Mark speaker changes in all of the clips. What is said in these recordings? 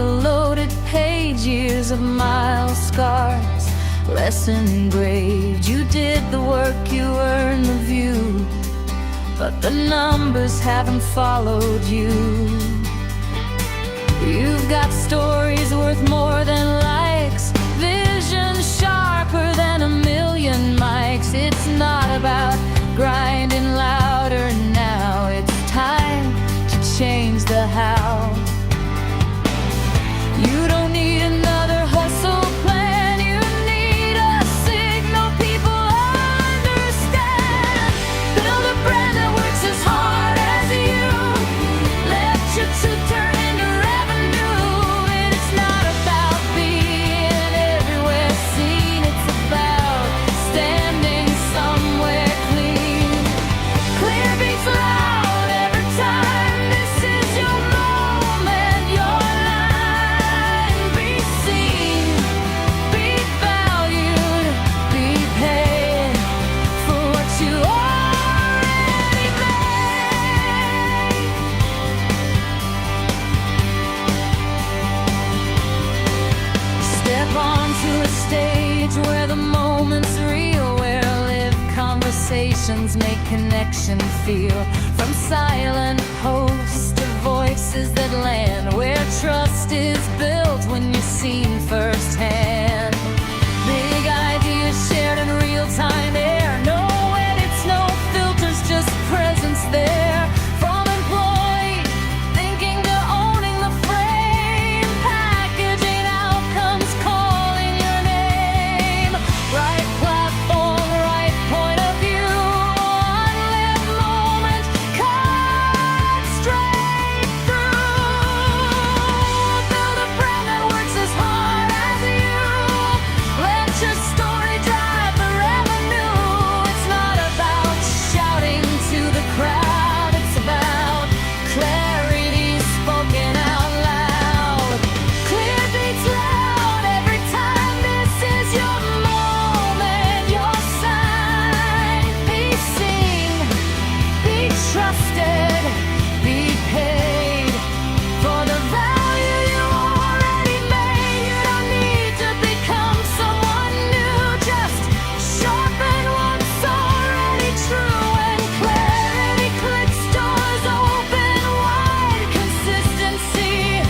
Speaker 1: a loaded page, years of mile scars, lesson engraved. You did the work, you earned the view, but the numbers haven't followed you. You've got stories worth more than likes, vision sharper than a million mics. It's not about grinding louder now, it's time to change the how. You don't need another hustle plan, you need a signal people understand. Build a brand that works as hard as you, let your truth turn into revenue. And it's not about being everywhere seen, it's about standing somewhere clean. Clear beats loud every time, this is your moment, your line. Be seen, be valued, be paid for what you already made. Step onto a stage where the moment's real, where live conversations make connection feel. From silent hosts to voices that land, where trust is built when you're seen firsthand. Big ideas shared in real time air, no edits, no filters, just presence there. From employee thinking to owning the frame, packaging outcomes, calling your name. Right platform, right point of view, one-lived moment, cut straight through. Build a brand that works as hard as you, let your story drive the revenue. It's not about shouting to the crowd, it's about clarity spoken out loud. Clear beats loud every time, this is your moment, your sign. Be seen, be trusted, be paid for the value you already made. You don't need to become someone new, just sharpen what's already true. And clarity clicks, doors open wide. Consistency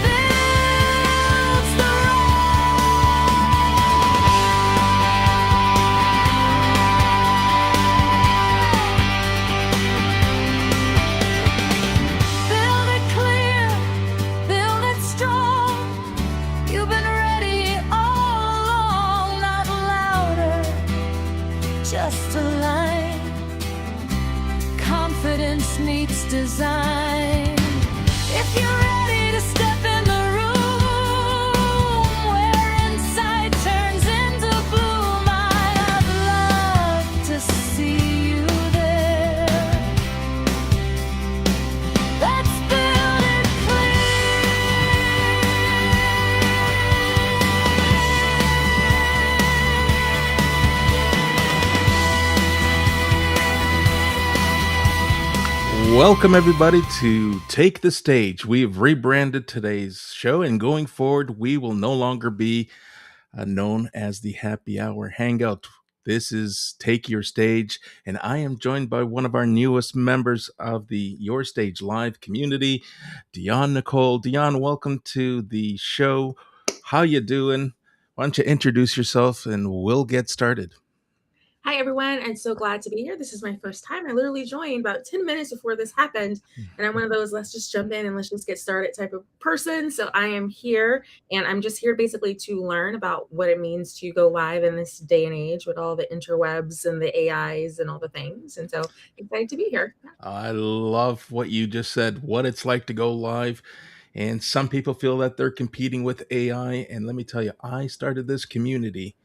Speaker 1: builds the Build it clear, build it strong. You've been ready all along, not louder, just a line. Confidence meets design. If you're ready to step in the room where insight turns into bloom, I'd love to see you there. Let's build it
Speaker 2: Welcome, everybody, to Take the Stage. We have rebranded today's show, and going forward, we will no longer be known as the Happy Hour Hangout. This is Take Your Stage, and I am joined by one of our newest members of the Your Stage Live community, Dion Nicole. Dion, welcome to the show. How you doing? Why don't you introduce yourself, and we'll get started.
Speaker 3: Hi, everyone. I'm so glad to be here. This is my first time. I literally joined about 10 minutes before this happened. And I'm one of those, let's just jump in and let's just get started type of person. So I am here, and I'm just here basically to learn about what it means to go live in this day and age with all the interwebs and the AIs and all the things. And so excited to be here.
Speaker 2: I love what you just said, what it's like to go live. And some people feel that they're competing with AI. And let me tell you, I started this community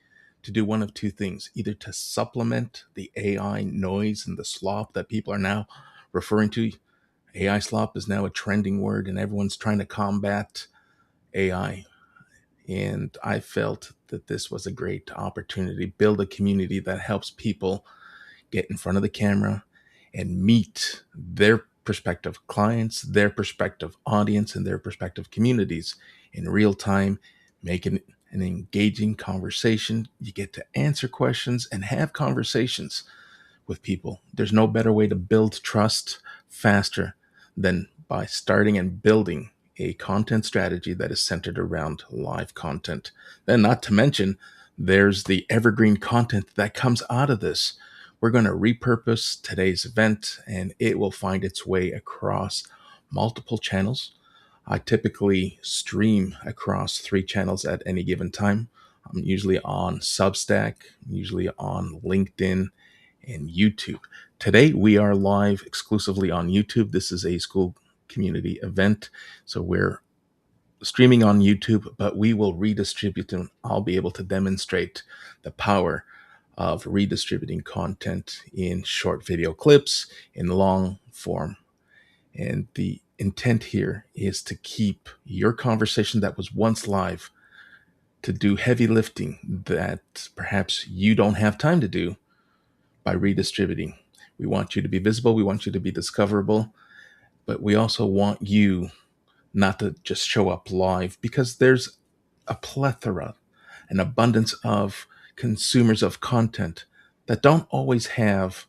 Speaker 2: to do one of two things, either to supplement the AI noise and the slop that people are now referring to. AI slop is now a trending word, and everyone's trying to combat AI. And I felt that this was a great opportunity, build a community that helps people get in front of the camera and meet their prospective clients, their prospective audience, and their prospective communities in real time, making an engaging conversation. You get to answer questions and have conversations with people. There's no better way to build trust faster than by starting and building a content strategy that is centered around live content. Then, not to mention, there's the evergreen content that comes out of this. We're going to repurpose today's event and it will find its way across multiple channels. I typically stream across 3 channels at any given time. I'm usually on Substack, usually on LinkedIn, and YouTube. Today, we are live exclusively on YouTube. This is a school community event, so we're streaming on YouTube, but we will redistribute and I'll be able to demonstrate the power of redistributing content in short video clips, in long form. And the intent here is to keep your conversation that was once live to do heavy lifting that perhaps you don't have time to do by redistributing. We want you to be visible. We want you to be discoverable, but we also want you not to just show up live because there's a plethora, an abundance of consumers of content that don't always have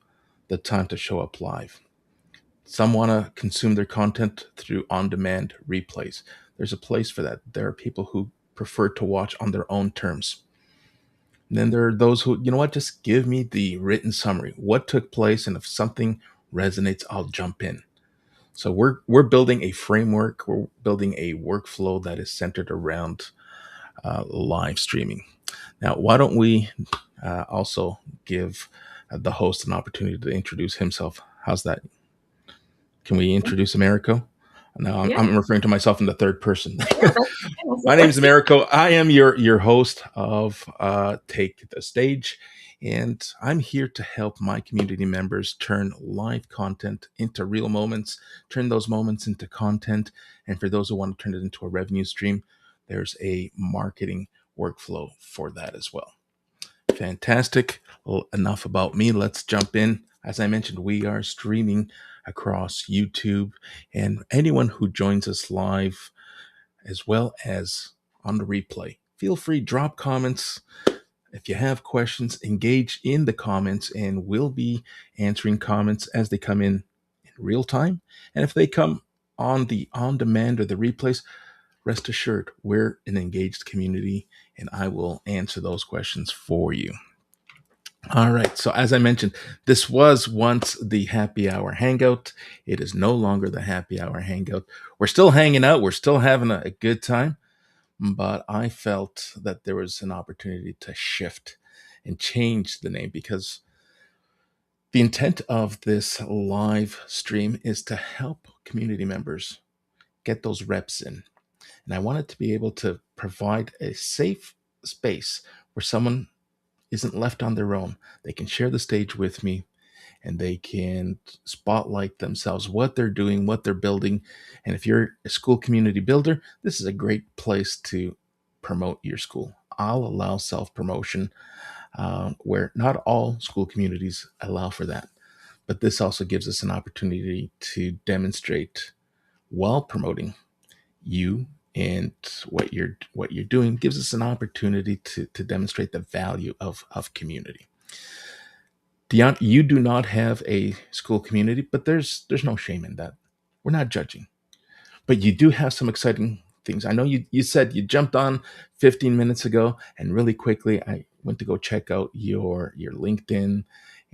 Speaker 2: the time to show up live. Some want to consume their content through on-demand replays. There's a place for that. There are people who prefer to watch on their own terms. And then there are those who, you know what, just give me the written summary. What took place, and if something resonates, I'll jump in. So we're building a framework. We're building a workflow that is centered around live streaming. Now, why don't we also give the host an opportunity to introduce himself? How's that? Can we introduce Americo? Now
Speaker 3: Yeah.
Speaker 2: I'm referring to myself in the third person.
Speaker 3: Yeah, that's
Speaker 2: My name is Americo. I am your host of Take the Stage, and I'm here to help my community members turn live content into real moments, turn those moments into content, and for those who want to turn it into a revenue stream, there's a marketing workflow for that as well. Fantastic. Well, enough about me. Let's jump in. As I mentioned, we are streaming across YouTube, and anyone who joins us live as well as on the replay, feel free, drop comments. If you have questions, engage in the comments, and we'll be answering comments as they come in real time. And if they come on the on-demand or the replays, rest assured, we're an engaged community, and I will answer those questions for you. All right. So as I mentioned, this was once the happy hour hangout. It is no longer the happy hour hangout. We're still hanging out. We're still having a good time. But I felt that there was an opportunity to shift and change the name because the intent of this live stream is to help community members get those reps in. And I wanted to be able to provide a safe space where someone isn't left on their own. They can share the stage with me and they can spotlight themselves, what they're doing, what they're building. And if you're a school community builder, this is a great place to promote your school. I'll allow self-promotion where not all school communities allow for that. But this also gives us an opportunity to demonstrate while promoting you and what you're doing gives us an opportunity to demonstrate the value of community. Dion, you do not have a school community, but there's no shame in that. We're not judging. But you do have some exciting things. I know you said you jumped on 15 minutes ago, and really quickly I went to go check out your LinkedIn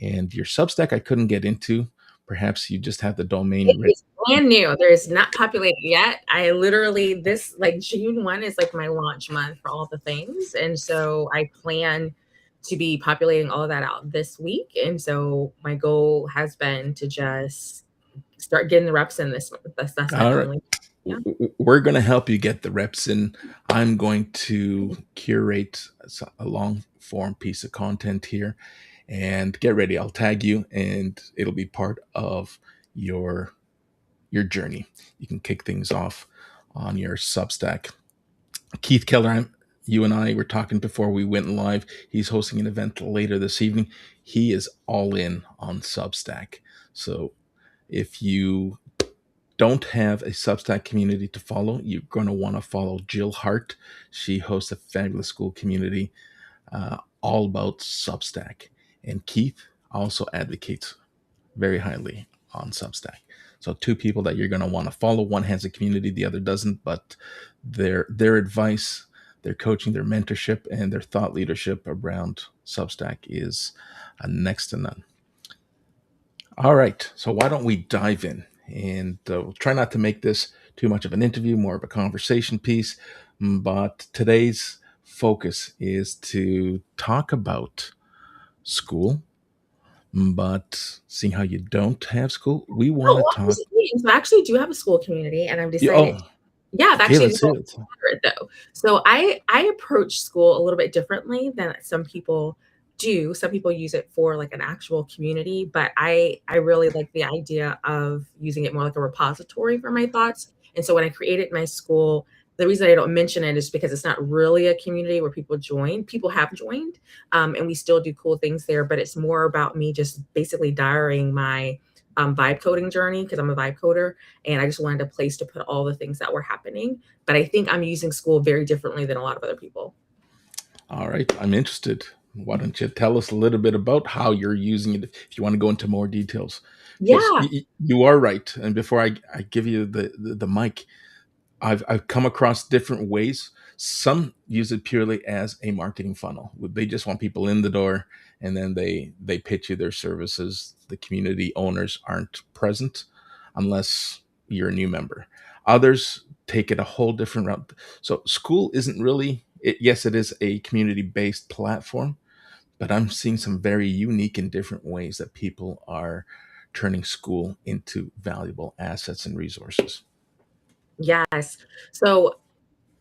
Speaker 2: and your Substack. I couldn't get into. Perhaps you just have the domain written.
Speaker 3: It's brand new. There's not populated yet. I literally this like June 1 is like my launch month for all the things. And so I plan to be populating all of that out this week. And so my goal has been to just start getting the reps in this month. That's my
Speaker 2: All right.
Speaker 3: plan. Yeah.
Speaker 2: We're going to help you get the reps in. I'm going to curate a long form piece of content here and get ready. I'll tag you and it'll be part of your journey. You can kick things off on your Substack. Keith Keller, you and I were talking before we went live. He's hosting an event later this evening. He is all in on Substack. So if you don't have a Substack community to follow, you're going to want to follow Jill Hart. She hosts a fabulous school community all about Substack. And Keith also advocates very highly on Substack. So two people that you're going to want to follow. One has a community, the other doesn't, but their advice, their coaching, their mentorship, and their thought leadership around Substack is next to none. All right, so why don't we dive in? And we'll try not to make this too much of an interview, more of a conversation piece. But today's focus is to talk about school. But seeing how you don't have school, we want
Speaker 3: Oh,
Speaker 2: to
Speaker 3: well, here's
Speaker 2: talk.
Speaker 3: the thing. So I actually do have a school community, and I've decided,
Speaker 2: Oh,
Speaker 3: yeah, I've
Speaker 2: okay,
Speaker 3: actually
Speaker 2: let's
Speaker 3: decided
Speaker 2: hear it.
Speaker 3: to honor it though. So I approach school a little bit differently than some people do. Some people use it for like an actual community, but I really like the idea of using it more like a repository for my thoughts. And so when I created my school, the reason I don't mention it is because it's not really a community where people join. People have joined, and we still do cool things there, but it's more about me just basically diarying my vibe coding journey because I'm a vibe coder, and I just wanted a place to put all the things that were happening. But I think I'm using school very differently than a lot of other people.
Speaker 2: All right, I'm interested. Why don't you tell us a little bit about how you're using it if you want to go into more details? Because
Speaker 3: Yeah.
Speaker 2: you are right. And before I give you the mic, I've come across different ways. Some use it purely as a marketing funnel. They just want people in the door, and then they pitch you their services. The community owners aren't present unless you're a new member. Others take it a whole different route. So school isn't really it, yes, it is a community based platform, but I'm seeing some very unique and different ways that people are turning school into valuable assets and resources.
Speaker 3: Yes. So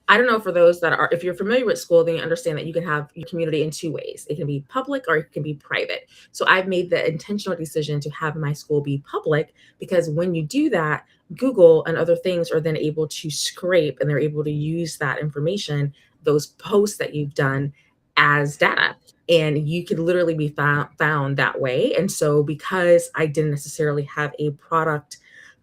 Speaker 3: I don't know, for those that are, if you're familiar with school, then you understand that you can have your community in two ways. It can be public or it can be private. So I've made the intentional decision to have my school be public because when you do that, Google and other things are then able to scrape and they're able to use that information, those posts that you've done as data. And you could literally be found that way. And so because I didn't necessarily have a product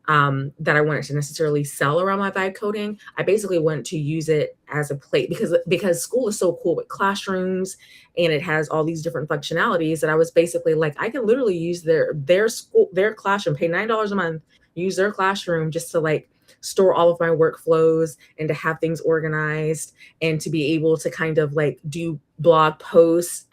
Speaker 3: that I wanted to necessarily sell around my vibe coding. I basically wanted to use it as a plate because school is so cool with classrooms and it has all these different functionalities that I was basically like, I can literally use their school, their classroom, pay $9 a month, use their classroom just to like store all of my workflows and to have things organized and to be able to kind of like do blog posts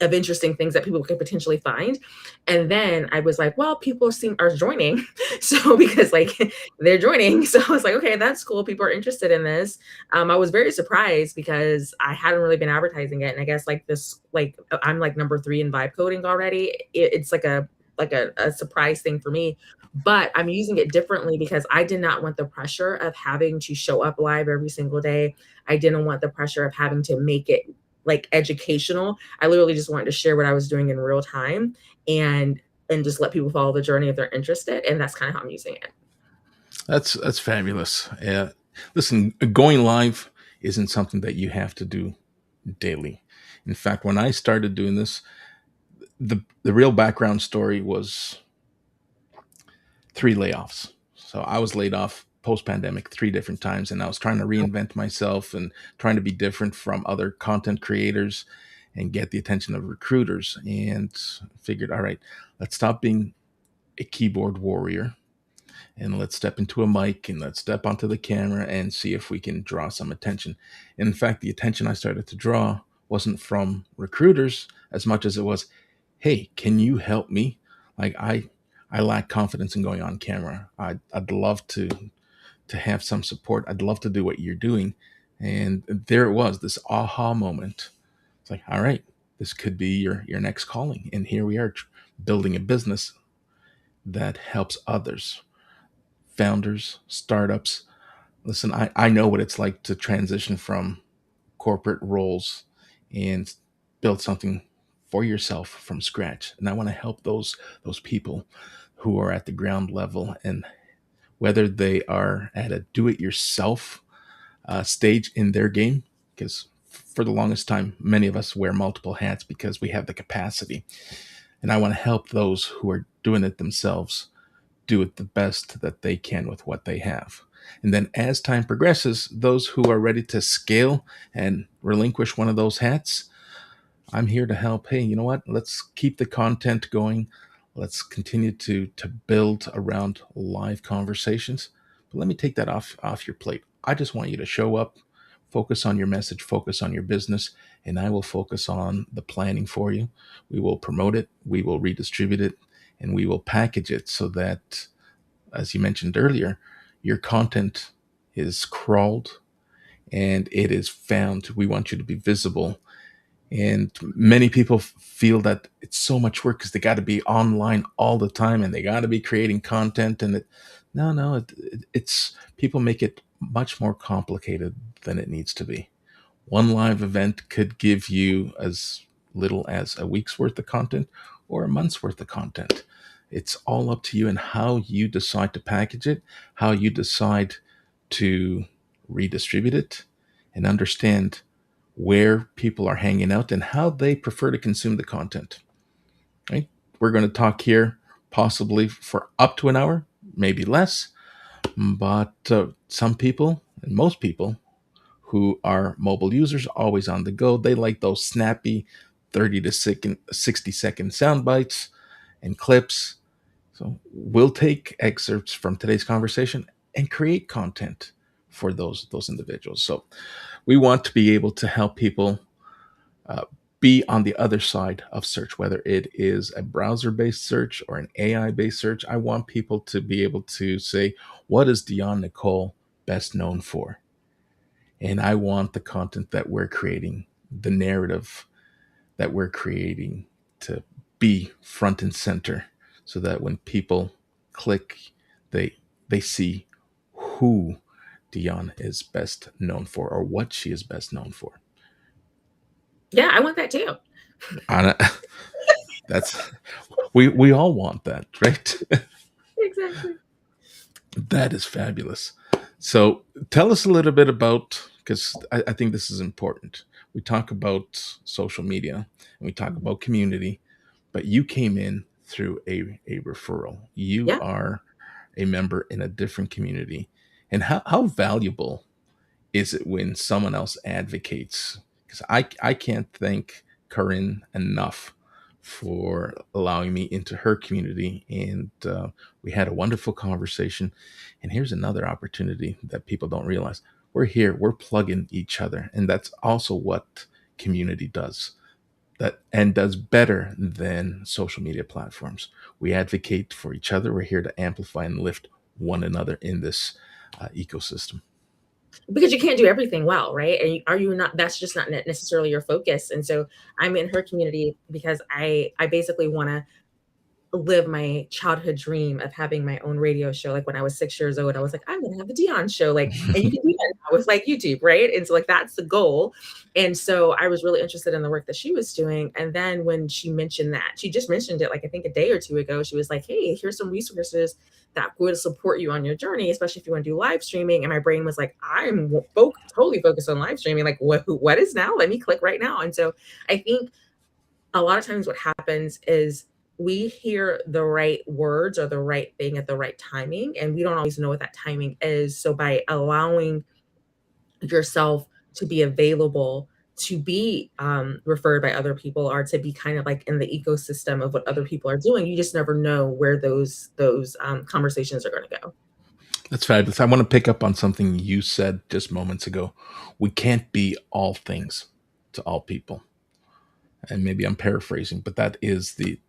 Speaker 3: of interesting things that people could potentially find. And then I was like, well, people are joining. So because like they're joining. So I was like, okay, that's cool. People are interested in this. I was very surprised because I hadn't really been advertising it. And I guess like this, like I'm like number 3 in vibe coding already. It's like a surprise thing for me. But I'm using it differently because I did not want the pressure of having to show up live every single day. I didn't want the pressure of having to make it like educational. I literally just wanted to share what I was doing in real time and just let people follow the journey if they're interested. And that's kind of how I'm using it.
Speaker 2: That's fabulous. Listen, going live isn't something that you have to do daily. In fact, when I started doing this, the real background story was 3 layoffs. So I was laid off post pandemic 3 different times, and I was trying to reinvent myself and trying to be different from other content creators and get the attention of recruiters. And figured, all right, let's stop being a keyboard warrior and let's step into a mic and let's step onto the camera and see if we can draw some attention. In fact, the attention I started to draw wasn't from recruiters as much as it was, hey, can you help me? Like I lack confidence in going on camera. I'd love to have some support. I'd love to do what you're doing. And there it was, this aha moment. It's like, all right, this could be your next calling. And here we are building a business that helps others, founders, startups. Listen, I know what it's like to transition from corporate roles and build something for yourself from scratch. And I want to help those people who are at the ground level, and whether they are at a do-it-yourself stage in their game, because for the longest time, many of us wear multiple hats because we have the capacity. And I want to help those who are doing it themselves do it the best that they can with what they have. And then as time progresses, those who are ready to scale and relinquish one of those hats, I'm here to help. Hey, you know what? Let's keep the content going. Let's continue to build around live conversations. But let me take that off your plate. I just want you to show up, focus on your message, focus on your business, and I will focus on the planning for you. We will promote it, we will redistribute it, and we will package it so that, as you mentioned earlier, your content is crawled and it is found. We want you to be visible, and many people feel that it's so much work because they got to be online all the time and they got to be creating content. And it's people make it much more complicated than it needs to be. One live event could give you as little as a week's worth of content or a month's worth of content. It's all up to you and how you decide to package it, how you decide to redistribute it, and understand where people are hanging out and how they prefer to consume the content. Right? We're going to talk here possibly for up to an hour, maybe less, but some people and most people who are mobile users, always on the go, they like those snappy 30 to 60-second sound bites and clips. So we'll take excerpts from today's conversation and create content for those individuals. So we want to be able to help people uh, be on the other side of search, whether it is a browser-based search or an AI-based search. I want people to be able to say, what is Dion Nicole best known for? And I want the content that we're creating, the narrative that we're creating, to be front and center so that when people click, they see who Dion is best known for or what she is best known for.
Speaker 3: Yeah, I want that too.
Speaker 2: On that's we all want that, right?
Speaker 3: Exactly.
Speaker 2: That is fabulous. So tell us a little bit about, because I think this is important. We talk about social media and we talk about community, but you came in through a referral. You
Speaker 3: Yeah.
Speaker 2: are a member in a different community. And how valuable is it when someone else advocates? Because I can't thank Corinne enough for allowing me into her community. And we had a wonderful conversation. And here's another opportunity that people don't realize. We're here, we're plugging each other. And that's also what community does. That and does better than social media platforms. We advocate for each other. We're here to amplify and lift one another in this ecosystem.
Speaker 3: Because you can't do everything well, right? And are you not? That's just not necessarily your focus. And so I'm in her community because I basically want to live my childhood dream of having my own radio show. Like when I was 6 years old, I was like, I'm gonna have a Dion show. Like, and you can do that now with like YouTube, right? And so like that's the goal. And so I was really interested in the work that she was doing. And then when she mentioned that, she just mentioned it like I think a day or two ago. She was like, hey, here's some resources that would support you on your journey, especially if you want to do live streaming. And my brain was like, totally focused on live streaming. Like, what is now? Let me click right now. And so I think a lot of times what happens is we hear the right words or the right thing at the right timing, and we don't always know what that timing is. So by allowing yourself to be available to be referred by other people or to be kind of like in the ecosystem of what other people are doing, you just never know where those conversations are going to go.
Speaker 2: That's fabulous. I want to pick up on something you said just moments ago. We can't be all things to all people. And maybe I'm paraphrasing, but that is the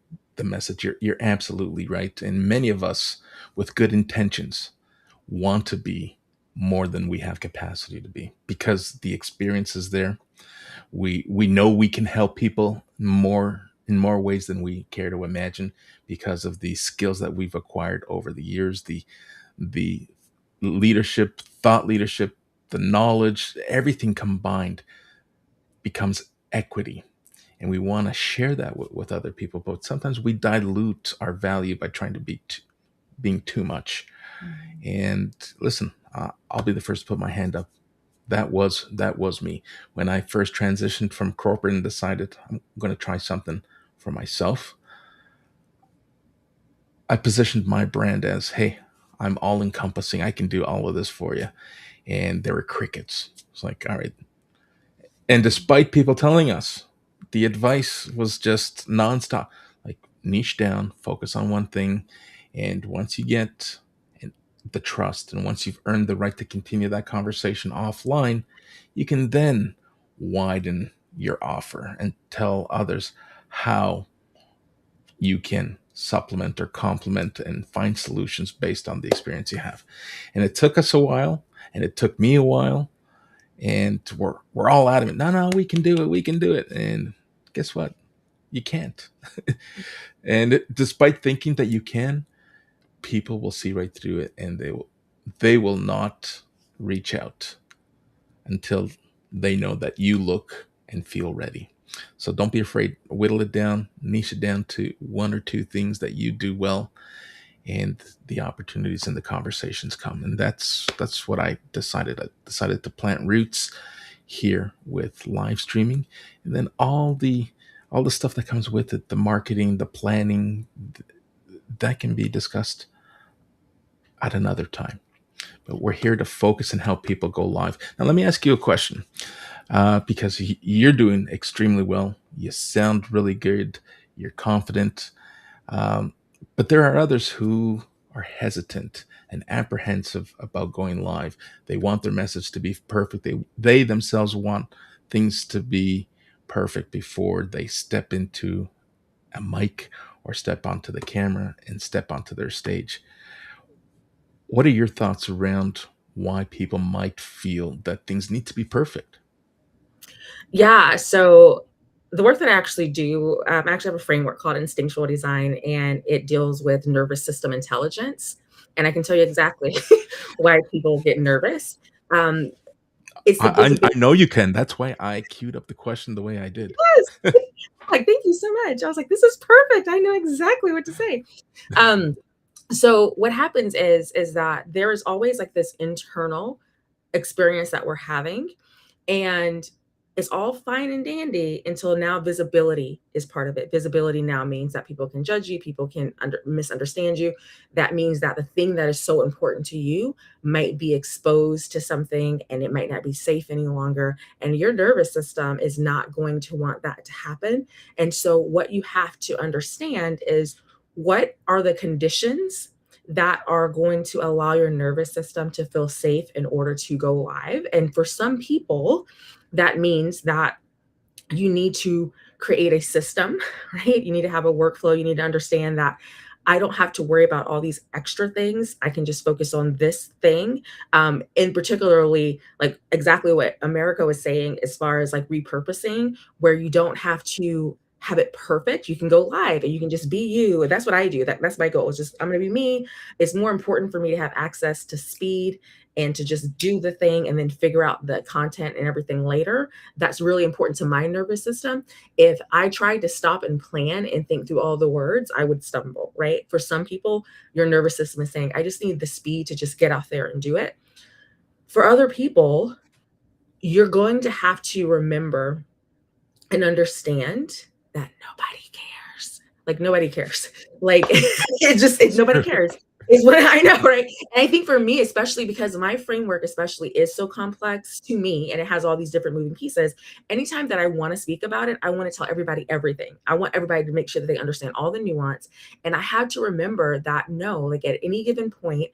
Speaker 2: message. You're absolutely right. And many of us with good intentions want to be more than we have capacity to be because the experience is there. We know we can help people more in more ways than we care to imagine because of the skills that we've acquired over the years, the leadership, thought leadership, the knowledge, everything combined becomes equity. And we want to share that with other people. But sometimes we dilute our value by trying to being too much. And listen, I'll be the first to put my hand up. That was me when I first transitioned from corporate and decided I'm going to try something for myself. I positioned my brand as, hey, I'm all encompassing. I can do all of this for you. And there were crickets. It's like, all right. And despite people telling us, the advice was just nonstop, like niche down, focus on one thing. And once you get the trust and once you've earned the right to continue that conversation offline, you can then widen your offer and tell others how you can supplement or complement and find solutions based on the experience you have. And it took us a while, and it took me a while, and we're all adamant. No, we can do it. We can do it. And guess what? You can't. And despite thinking that you can, people will see right through it, and they will not reach out until they know that you look and feel ready. So don't be afraid. Whittle it down, niche it down to one or two things that you do well, and the opportunities and the conversations come. And that's what I decided. I decided to plant roots here with live streaming, and then all the stuff that comes with it, the marketing, the planning, that can be discussed at another time. But we're here to focus and help people go live. Now, let me ask you a question, because you're doing extremely well. You sound really good. You're confident. Um, but there are others who are hesitant and apprehensive about going live. They want their message to be perfect. They themselves want things to be perfect before they step into a mic or step onto the camera and step onto their stage. What are your thoughts around why people might feel that things need to be perfect?
Speaker 3: Yeah, so the work that I actually do, I actually have a framework called instinctual design, and it deals with nervous system intelligence. And I can tell you exactly why people get nervous. Um, it's a
Speaker 2: I
Speaker 3: big
Speaker 2: know you can. That's why I queued up the question the way I did.
Speaker 3: yes. Like, thank you so much. I was like, this is perfect. I know exactly what to say. Um, so what happens is that there is always like this internal experience that we're having, and it's all fine and dandy until now visibility is part of it. Visibility now means that people can judge you, people can misunderstand you. That means that the thing that is so important to you might be exposed to something, and it might not be safe any longer, and your nervous system is not going to want that to happen. And so what you have to understand is, what are the conditions that are going to allow your nervous system to feel safe in order to go live. And for some people, that means that you need to create a system, right? You need to have a workflow. You need to understand that I don't have to worry about all these extra things. I can just focus on this thing. And particularly, like exactly what America was saying, as far as like repurposing, where you don't have to have it perfect. You can go live and you can just be you. And that's what I do. That's my goal. It's just, I'm going to be me. It's more important for me to have access to speed and to just do the thing and then figure out the content and everything later. That's really important to my nervous system. If I tried to stop and plan and think through all the words, I would stumble, right? For some people, your nervous system is saying, I just need the speed to just get out there and do it. For other people, you're going to have to remember and understand that nobody cares. Like nobody cares. Like nobody cares. Is what I know, right? And I think for me, especially because my framework especially is so complex to me and it has all these different moving pieces, anytime that I want to speak about it, I want to tell everybody everything. I want everybody to make sure that they understand all the nuance. And I had to remember that no, like at any given point,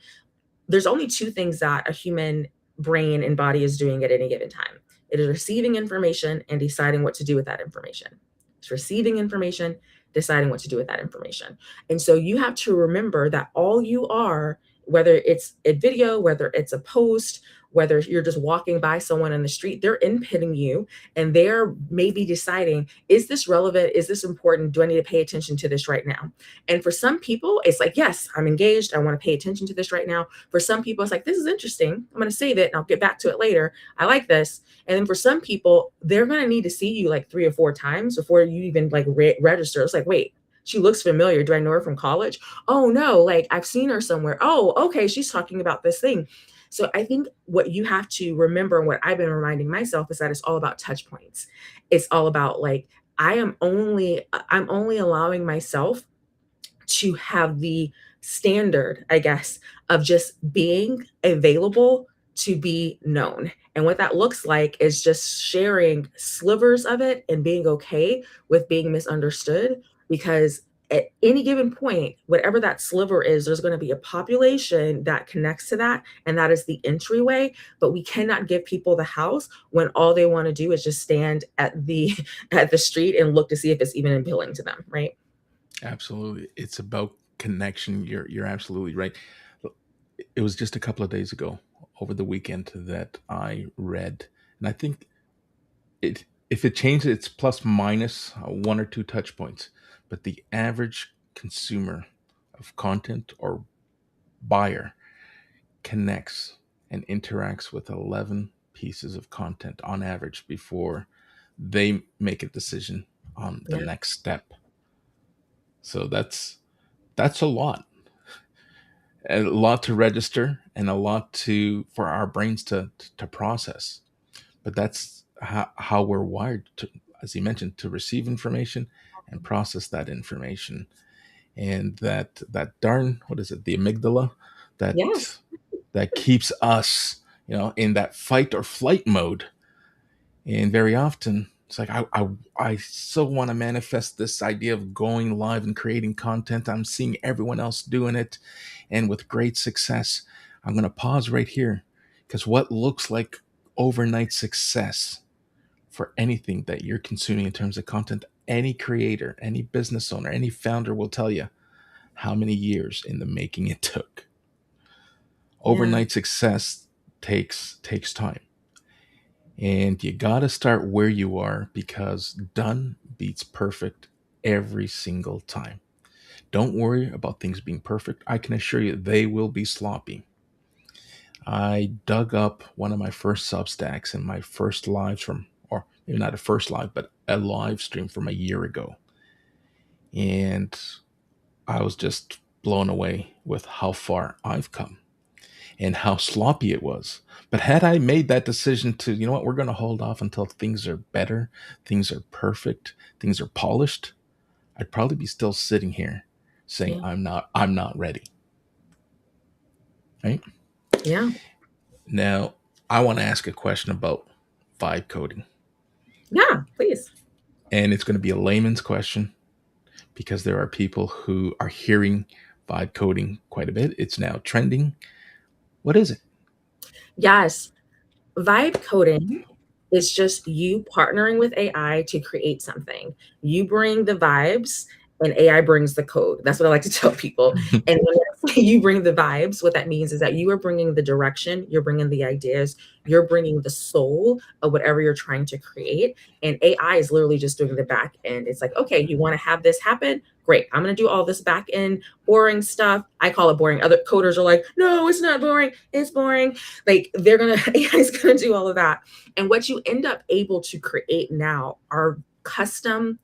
Speaker 3: there's only two things that a human brain and body is doing at any given time. It is receiving information and deciding what to do with that information. It's receiving information, deciding what to do with that information. And so you have to remember that all you are, whether it's a video, whether it's a post, whether you're just walking by someone in the street, they're inputting you and they're maybe deciding, is this relevant? Is this important? Do I need to pay attention to this right now? And for some people, it's like, yes, I'm engaged. I want to pay attention to this right now. For some people, it's like, this is interesting. I'm going to save it and I'll get back to it later. I like this. And then for some people, they're going to need to see you like 3 or 4 times before you even like register. It's like, wait, she looks familiar. Do I know her from college? Oh no, like I've seen her somewhere. Oh, okay, she's talking about this thing. So I think what you have to remember, and what I've been reminding myself, is that it's all about touch points. It's all about like, I'm only allowing myself to have the standard, I guess, of just being available to be known. And what that looks like is just sharing slivers of it and being okay with being misunderstood, because at any given point, whatever that sliver is, there's going to be a population that connects to that, and that is the entryway. But we cannot give people the house when all they want to do is just stand at the at the street and look to see if it's even appealing to them, right?
Speaker 2: Absolutely. It's about connection. You're absolutely right. It was just a couple of days ago over the weekend that I read, and I think it if it changes, it's plus minus one or two touch points. But the average consumer of content or buyer connects and interacts with 11 pieces of content on average before they make a decision on the
Speaker 3: Yeah.
Speaker 2: next step. So that's a lot to register and a lot to for our brains to process. But that's how we're wired to, as you mentioned, to receive information and process that information. And that darn, what is it, the amygdala, that
Speaker 3: Yes.
Speaker 2: that keeps us, in that fight or flight mode. And very often it's like I so want to manifest this idea of going live and creating content. I'm seeing everyone else doing it and with great success. I'm going to pause right here, because what looks like overnight success for anything that you're consuming in terms of content, any creator, any business owner, any founder will tell you how many years in the making it took.
Speaker 3: Yeah.
Speaker 2: Overnight success takes time. And you got to start where you are, because done beats perfect every single time. Don't worry about things being perfect. I can assure you they will be sloppy. I dug up one of my first Substacks and my first lives from, or maybe not a first live, but a live stream from a year ago. And I was just blown away with how far I've come and how sloppy it was. But had I made that decision to, you know what, we're going to hold off until things are better, things are perfect, things are polished, I'd probably be still sitting here saying
Speaker 3: Yeah.
Speaker 2: I'm not ready. Right?
Speaker 3: Yeah.
Speaker 2: Now, I want to ask a question about vibe coding.
Speaker 3: Yeah. Please.
Speaker 2: And it's going to be a layman's question, because there are people who are hearing vibe coding quite a bit. It's now trending. What is it?
Speaker 3: Yes. Vibe coding is just you partnering with AI to create something. You bring the vibes and AI brings the code. That's what I like to tell people. And when I say you bring the vibes, what that means is that you are bringing the direction, you're bringing the ideas, you're bringing the soul of whatever you're trying to create. And AI is literally just doing the back end. It's like, okay, you want to have this happen? Great. I'm going to do all this back end boring stuff. I call it boring. Other coders are like, no, it's not boring. It's boring. Like AI is going to do all of that. And what you end up able to create now are custom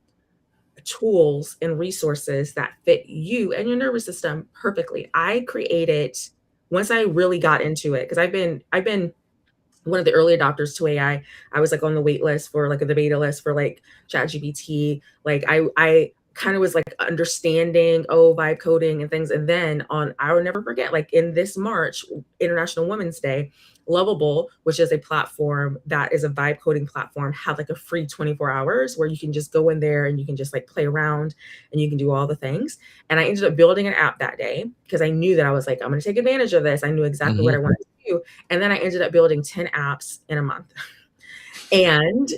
Speaker 3: tools and resources that fit you and your nervous system perfectly. I created, once I really got into it, because I've been one of the early adopters to AI. I was like on the wait list for like the beta list for like ChatGPT. Like I kind of was like understanding vibe coding and things. And then on, I will never forget, like in this March, International Women's Day, Lovable, which is a platform that is a vibe coding platform, had like a free 24 hours where you can just go in there and you can just like play around and you can do all the things. And I ended up building an app that day because I knew that I was like, I'm going to take advantage of this. I knew exactly what I
Speaker 2: Hmm.
Speaker 3: wanted to do. And then I ended up building 10 apps in a month. And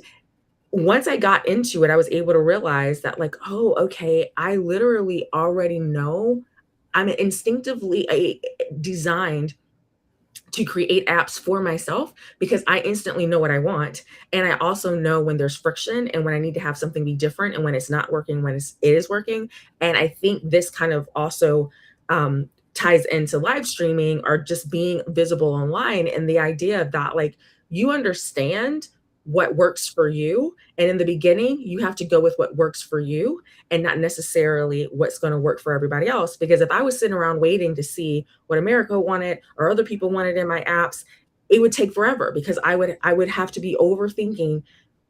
Speaker 3: once I got into it, I was able to realize that, like, oh, okay, I literally already know. I'm instinctively designed to create apps for myself because I instantly know what I want. And I also know when there's friction and when I need to have something be different and when it's not working, when it is working. And I think this kind of also ties into live streaming or just being visible online, and the idea of that, like, you understand what works for you. And in the beginning, you have to go with what works for you and not necessarily what's going to work for everybody else. Because if I was sitting around waiting to see what America wanted or other people wanted in my apps, it would take forever because I would have to be overthinking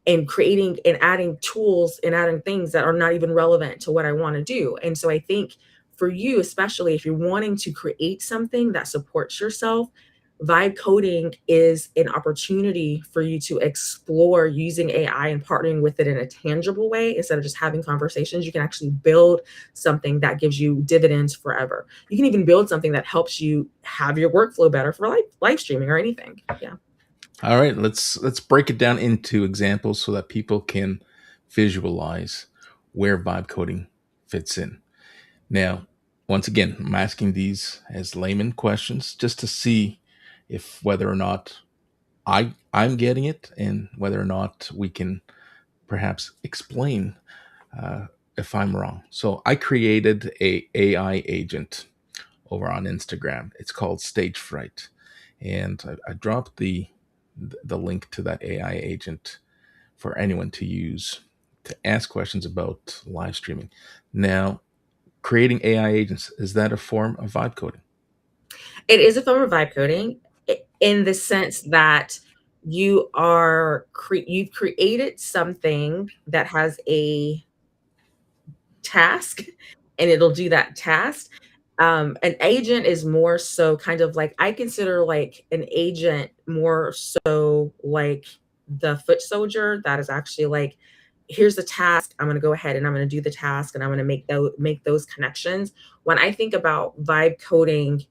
Speaker 3: and creating and adding tools and adding things that are not even relevant to what I want to do. And so I think for you, especially if you're wanting to create something that supports yourself, vibe coding is an opportunity for you to explore using AI and partnering with it in a tangible way instead of just having conversations. You can actually build something that gives you dividends forever. You can even build something that helps you have your workflow better for live streaming or anything. Yeah.
Speaker 2: All right, let's break it down into examples so that people can visualize where vibe coding fits in. Now, once again, I'm asking these as layman questions just to see if whether or not I'm getting it and whether or not we can perhaps explain uh, if I'm wrong. So I created a AI agent over on Instagram. It's called Stage Fright, and I dropped the link to that AI agent for anyone to use to ask questions about live streaming. Now, creating AI agents, is that a form of vibe coding?
Speaker 3: It is a form of vibe coding in the sense that you've created something that has a task and it'll do that task. An agent is more so kind of like, I consider like an agent more so like the foot soldier that is actually like, here's the task. I'm going to go ahead and I'm going to do the task and I'm going to make those connections. When I think about vibe coding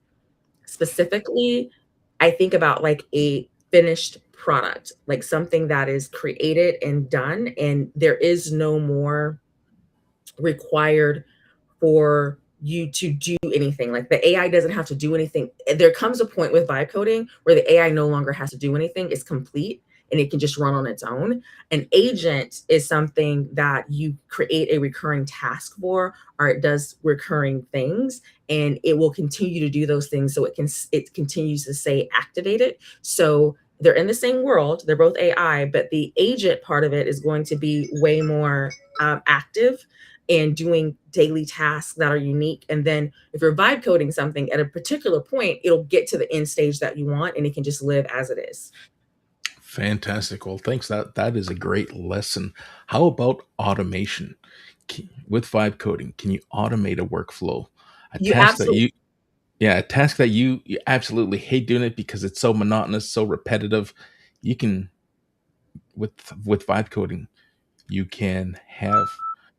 Speaker 3: specifically, I think about like a finished product, like something that is created and done, and there is no more required for you to do anything. Like the AI doesn't have to do anything. There comes a point with vibe coding where the AI no longer has to do anything. It's complete and it can just run on its own. An agent is something that you create a recurring task for, or it does recurring things and it will continue to do those things. So it continues to stay activated. So they're in the same world. They're both AI, but the agent part of it is going to be way more active and doing daily tasks that are unique. And then if you're vibe coding something at a particular point, it'll get to the end stage that you want and it can just live as it is.
Speaker 2: Fantastic. Well, thanks. That is a great lesson. How about automation? With vibe coding, can you automate a workflow? A
Speaker 3: You
Speaker 2: task that
Speaker 3: absolutely,
Speaker 2: you Yeah, a task that you absolutely hate doing it because it's so monotonous, so repetitive. You can with vibe coding, you can have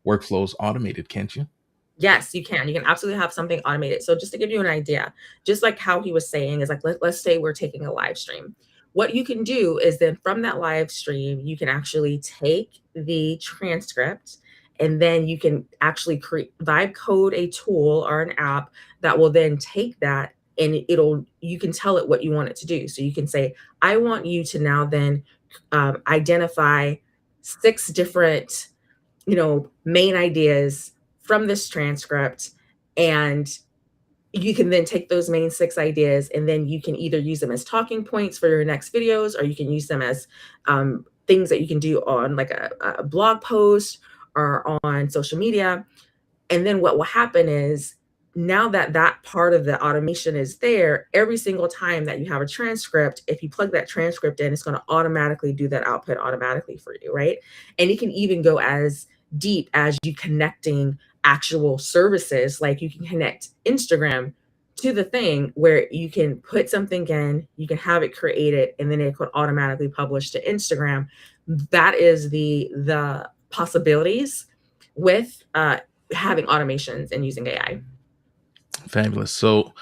Speaker 2: workflows automated, can't you?
Speaker 3: yes, you can. You can absolutely have something automated. So just to give you an idea, just like how he was saying is like, let's say we're taking a live stream. What you can do is then from that live stream, you can actually take the transcript and then you can actually create vibe code a tool or an app that will then take that and you can tell it what you want it to do. So you can say, I want you to now then identify 6 different main ideas from this transcript. And you can then take those main 6 ideas and then you can either use them as talking points for your next videos, or you can use them as things that you can do on like a blog post or on social media. And then what will happen is now that that part of the automation is there, every single time that you have a transcript, if you plug that transcript in, it's going to automatically do that output automatically for you, right? And it can even go as deep as you connecting actual services. Like you can connect Instagram to the thing where you can put something in, you can have it created, and then it could automatically publish to Instagram. That is the possibilities with having automations and using AI.
Speaker 2: Fabulous. So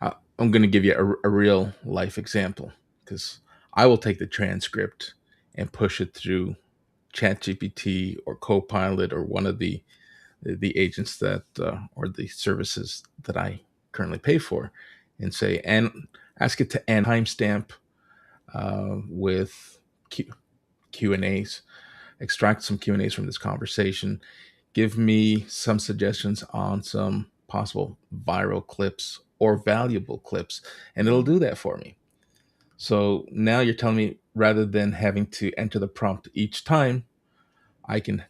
Speaker 2: I'm going to give you a real life example because I will take the transcript and push it through ChatGPT or Copilot or one of the agents that or the services that I currently pay for, and say and ask it to end timestamp with Q and A's, extract some Q and A's from this conversation, give me some suggestions on some possible viral clips or valuable clips, and it'll do that for me. So now you're telling me rather than having to enter the prompt each time, I can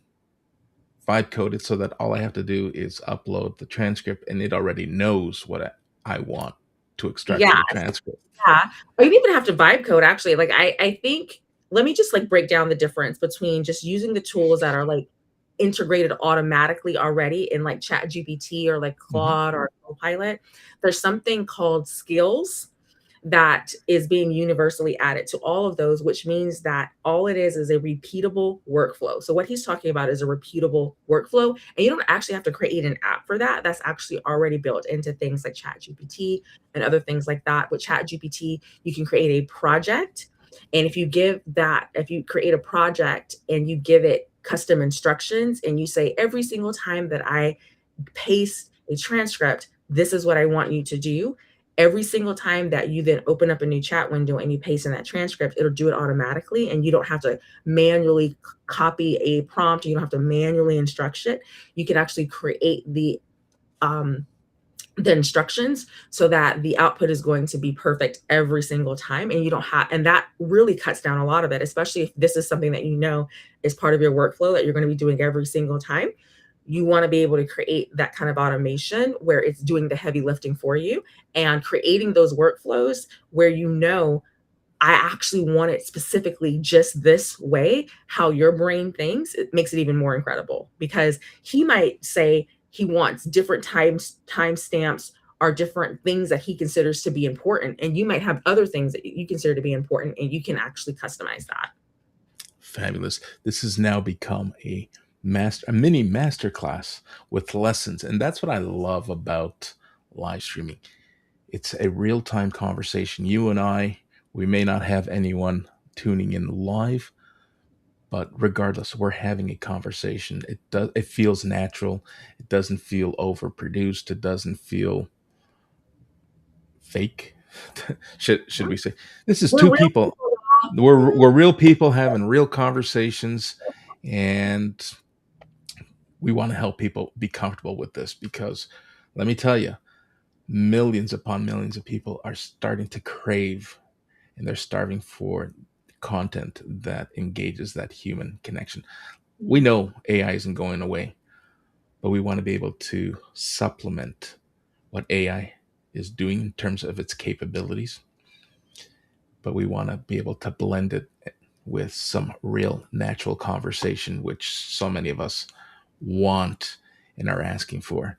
Speaker 2: vibe code it so that all I have to do is upload the transcript and it already knows what I want to extract
Speaker 3: Yeah,
Speaker 2: from the transcript.
Speaker 3: yeah. Or you even have to vibe code actually. Like I think let me just like break down the difference between just using the tools that are like integrated automatically already in like Chat GPT or like
Speaker 2: Mhm.
Speaker 3: Claude or Copilot. There's something called skills that is being universally added to all of those, which means that all it is a repeatable workflow. So what he's talking about is a repeatable workflow, and you don't actually have to create an app for that. That's actually already built into things like ChatGPT and other things like that. With ChatGPT, you can create a project, and if you create a project and you give it custom instructions and you say every single time that I paste a transcript, this is what I want you to do. Every single time that you then open up a new chat window and you paste in that transcript, it'll do it automatically. And you don't have to manually copy a prompt. You don't have to manually instruct it. You can actually create um, the instructions so that the output is going to be perfect every single time, and you don't have, and that really cuts down a lot of it, especially if this is something that is part of your workflow that you're going to be doing every single time. You want to be able to create that kind of automation where it's doing the heavy lifting for you and creating those workflows where I actually want it specifically just this way, how your brain thinks. It makes it even more incredible because he might say he wants different timestamps or different things that he considers to be important. And you might have other things that you consider to be important, and you can actually customize that.
Speaker 2: Fabulous. This has now become a mini masterclass with lessons. And that's what I love about live streaming. It's a real-time conversation. You and I, we may not have anyone tuning in live, but regardless, we're having a conversation. It feels natural. It doesn't feel overproduced. It doesn't feel fake. Should we say this is
Speaker 3: We're
Speaker 2: two
Speaker 3: real
Speaker 2: people.
Speaker 3: people.
Speaker 2: We're real people having real conversations, and we want to help people be comfortable with this because let me tell you, millions upon millions of people are starting to crave and they're starving for content that engages that human connection. We know AI isn't going away, but we want to be able to supplement what AI is doing in terms of its capabilities, but we want to be able to blend it with some real natural conversation, which so many of us want and are asking for.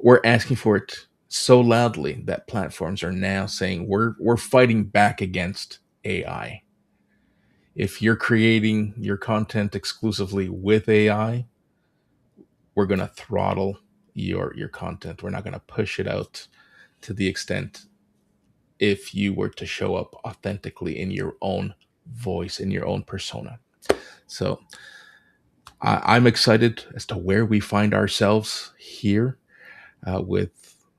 Speaker 2: We're asking for it so loudly that platforms are now saying we're fighting back against AI. If you're creating your content exclusively with AI, we're going to throttle your content. We're not going to push it out to the extent if you were to show up authentically in your own voice, in your own persona. So I'm excited as to where we find ourselves here with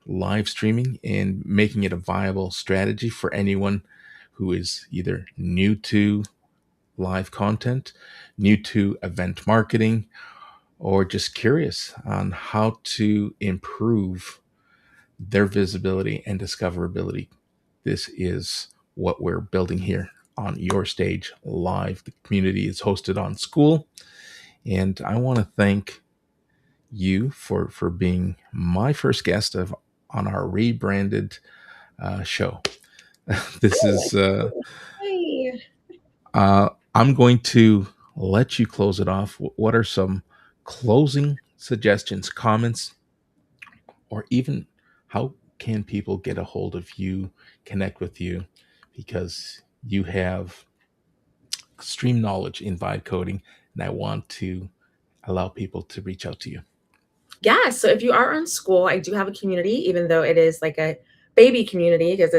Speaker 2: live streaming and making it a viable strategy for anyone who is either new to live content, new to event marketing, or just curious on how to improve their visibility and discoverability. This is what we're building here on Your Stage Live. The community is hosted on School, and I want to thank you for being my first guest of on our rebranded show. This is
Speaker 3: Hey.
Speaker 2: I'm going to let you close it off. What are some closing suggestions, comments, or even how can people get a hold of you, connect with you, because you have extreme knowledge in vibe coding, and I want to allow people to reach out to you.
Speaker 3: Yeah, so if you are in school, I do have a community, even though it is like a baby community because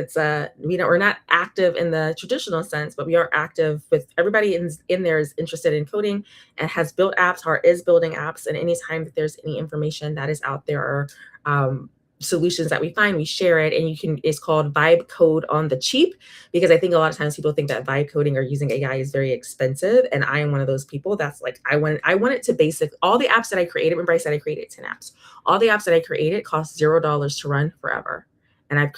Speaker 3: we're not active in the traditional sense, but we are active with everybody in there is interested in coding and has built apps or is building apps. And anytime that there's any information that is out there or solutions that we find, we share it. And it's called Vibe Code on the Cheap, because I think a lot of times people think that vibe coding or using AI is very expensive. And I am one of those people that's like, I want it to all the apps that I created. Remember I said I created 10 apps. All the apps that I created cost $0 to run forever. And I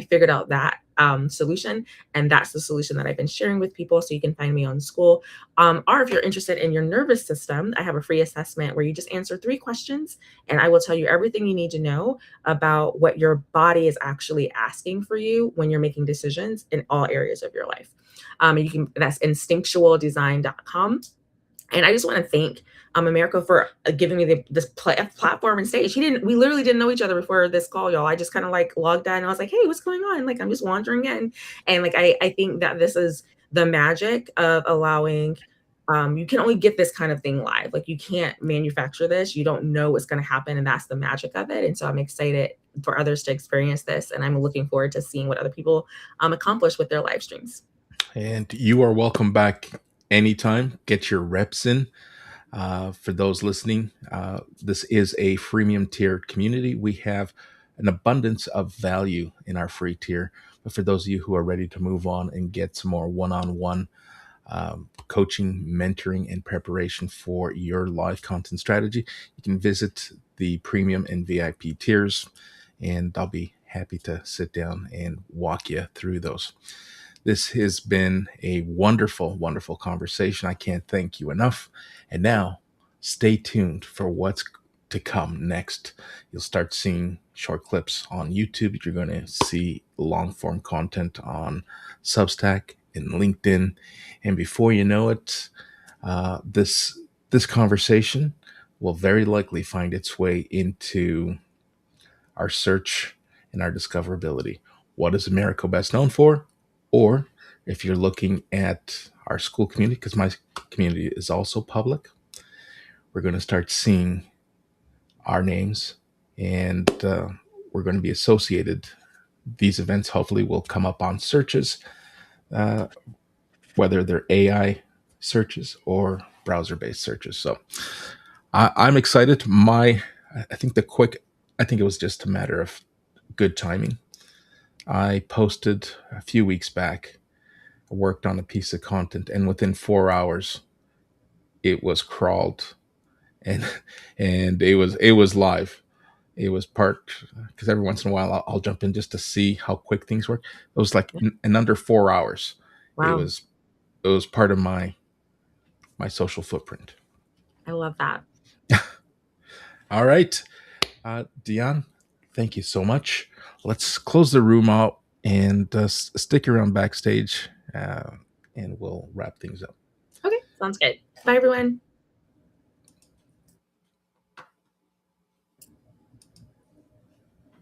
Speaker 3: figured out that solution. And that's the solution that I've been sharing with people. So you can find me on School. Or if you're interested in your nervous system, I have a free assessment where you just answer 3 questions and I will tell you everything you need to know about what your body is actually asking for you when you're making decisions in all areas of your life. That's instinctualdesign.com. And I just want to thank America for giving me this platform and stage. We literally didn't know each other before this call, y'all. I just kind of like logged on and I was like, hey, what's going on? Like, I'm just wandering in. And like, I think that this is the magic of allowing, you can only get this kind of thing live. Like, you can't manufacture this. You don't know what's going to happen. And that's the magic of it. And so I'm excited for others to experience this. And I'm looking forward to seeing what other people accomplish with their live streams.
Speaker 2: And you are welcome back anytime. Get your reps in. For those listening, this is a freemium tier community. We have an abundance of value in our free tier. But for those of you who are ready to move on and get some more one-on-one coaching, mentoring, and preparation for your live content strategy, you can visit the premium and VIP tiers, and I'll be happy to sit down and walk you through those. This has been a wonderful, wonderful conversation. I can't thank you enough. And now, stay tuned for what's to come next. You'll start seeing short clips on YouTube. You're going to see long form content on Substack and LinkedIn. And before you know it, this conversation will very likely find its way into our search and our discoverability. What is America best known for? Or if you're looking at our school community, because my community is also public, we're going to start seeing our names, and we're going to be associated. These events hopefully will come up on searches, whether they're AI searches or browser-based searches. So I'm excited. I think it was just a matter of good timing. I posted a few weeks back. I worked on a piece of content, and within 4 hours, it was crawled, and it was live. It was part because every once in a while I'll jump in just to see how quick things work. It was like in under 4 hours. It
Speaker 3: Wow.
Speaker 2: was part of my social footprint.
Speaker 3: I love that.
Speaker 2: All right, Dion, thank you so much. Let's close the room out and stick around backstage, and we'll wrap things up.
Speaker 3: Okay, sounds good. Bye, everyone.